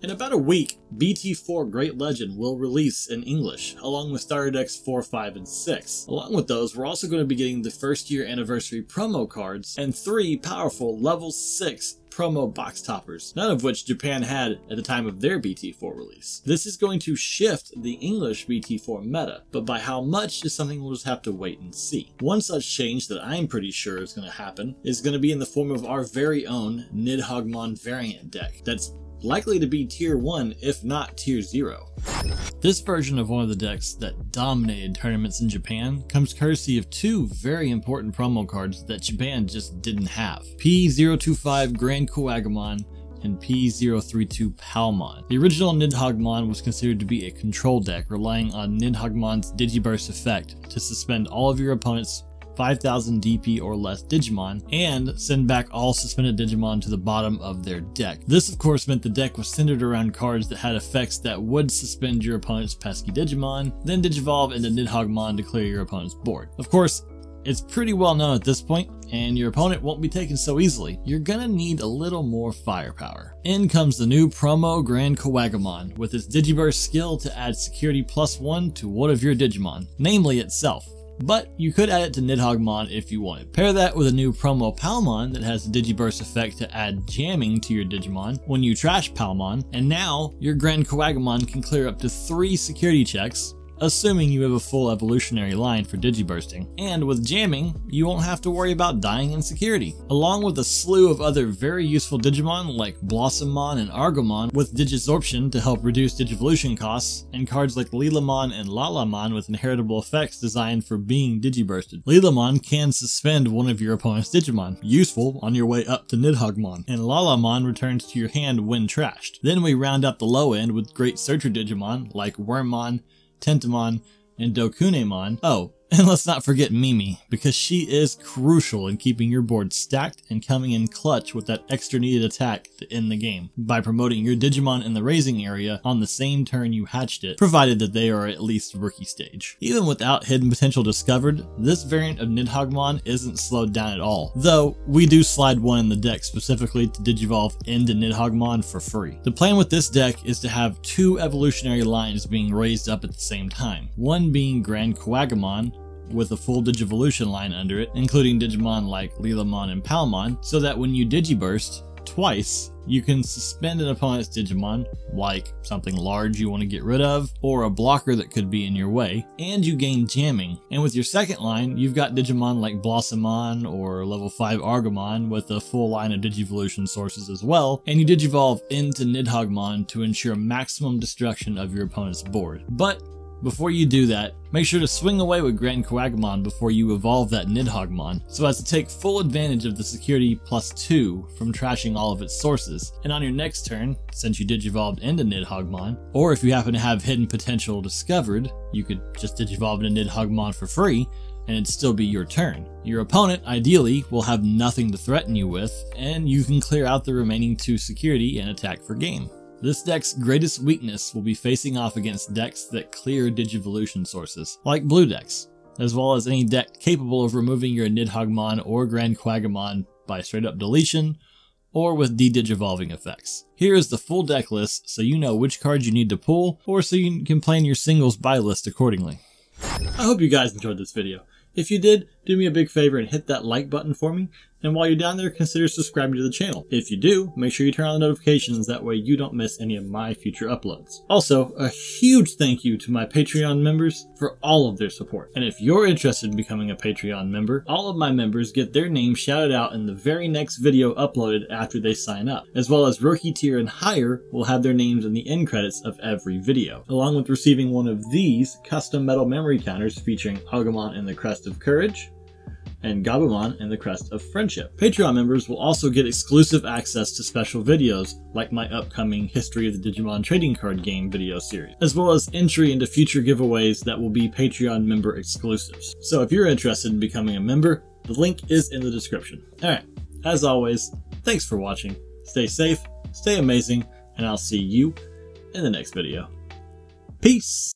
In about a week, BT4 Great Legend will release in English, along with Starter Decks 4, 5, and 6. Along with those, we're also going to be getting the first year anniversary promo cards and 3 powerful level 6 promo box toppers, none of which Japan had at the time of their BT4 release. This is going to shift the English BT4 meta, but by how much is something we'll just have to wait and see. One such change that I'm pretty sure is going to happen is going to be in the form of our very own Nidhoggmon variant deck that's likely to be tier 1 if not tier 0. This version of one of the decks that dominated tournaments in Japan comes courtesy of 2 very important promo cards that Japan just didn't have. P025 Grand Kuwagamon and P032 Palmon. The original Nidhoggmon was considered to be a control deck relying on Nidhoggmon's Digiburst effect to suspend all of your opponent's 5,000 DP or less Digimon, and send back all suspended Digimon to the bottom of their deck. This of course meant the deck was centered around cards that had effects that would suspend your opponent's pesky Digimon, then Digivolve into Nidhoggmon to clear your opponent's board. Of course, it's pretty well known at this point, and your opponent won't be taken so easily. You're gonna need a little more firepower. In comes the new promo Grand Kuwagamon, with its Digiburst skill to add security +1 to one of your Digimon, namely itself. But you could add it to Nidhoggmon if you wanted. Pair that with a new promo Palmon that has the Digiburst effect to add jamming to your Digimon when you trash Palmon, and now your Grand Kuwagamon can clear up to 3 security checks, assuming you have a full evolutionary line for digibursting. And with jamming, you won't have to worry about dying in security. Along with a slew of other very useful Digimon like Blossommon and Argomon with Digisorption to help reduce Digivolution costs, and cards like Lilamon and Lalamon with inheritable effects designed for being digibursted. Lilamon can suspend one of your opponent's Digimon, useful on your way up to Nidhoggmon, and Lalamon returns to your hand when trashed. Then we round out the low end with great searcher Digimon like Wormmon, Tentomon, and Dokunemon. Oh, and let's not forget Mimi, because she is crucial in keeping your board stacked and coming in clutch with that extra needed attack to end the game, by promoting your Digimon in the raising area on the same turn you hatched it, provided that they are at least rookie stage. Even without hidden potential discovered, this variant of Nidhoggmon isn't slowed down at all, though we do slide one in the deck specifically to Digivolve into Nidhoggmon for free. The plan with this deck is to have 2 evolutionary lines being raised up at the same time, one being Grand Kuwagamon, with a full Digivolution line under it, including Digimon like Lilamon and Palmon, so that when you Digiburst twice, you can suspend an opponent's Digimon, like something large you want to get rid of, or a blocker that could be in your way, and you gain jamming. And with your second line, you've got Digimon like Blossommon or level 5 Argomon with a full line of Digivolution sources as well, and you Digivolve into Nidhoggmon to ensure maximum destruction of your opponent's board. But before you do that, make sure to swing away with Grand Kuwagamon before you evolve that Nidhoggmon, so as to take full advantage of the security +2 from trashing all of its sources. And on your next turn, since you Digivolved into Nidhoggmon, or if you happen to have hidden potential discovered, you could just Digivolve into Nidhoggmon for free, and it'd still be your turn. Your opponent, ideally, will have nothing to threaten you with, and you can clear out the remaining 2 security and attack for game. This deck's greatest weakness will be facing off against decks that clear Digivolution sources, like blue decks, as well as any deck capable of removing your Nidhoggmon or Grand Kuwagamon by straight up deletion, or with de-digivolving effects. Here is the full deck list so you know which cards you need to pull, or so you can plan your singles buy list accordingly. I hope you guys enjoyed this video. If you did, do me a big favor and hit that like button for me, and while you're down there, consider subscribing to the channel. If you do, make sure you turn on the notifications, that way you don't miss any of my future uploads. Also, a huge thank you to my Patreon members for all of their support. And if you're interested in becoming a Patreon member, all of my members get their names shouted out in the very next video uploaded after they sign up, as well as rookie tier and higher will have their names in the end credits of every video, along with receiving one of these custom metal memory counters featuring Agumon and the Crest of Courage, and Gabumon and the Crest of Friendship. Patreon members will also get exclusive access to special videos like my upcoming History of the Digimon Trading Card Game video series, as well as entry into future giveaways that will be Patreon member exclusives. So if you're interested in becoming a member, the link is in the description. Alright, as always, thanks for watching, stay safe, stay amazing, and I'll see you in the next video. Peace!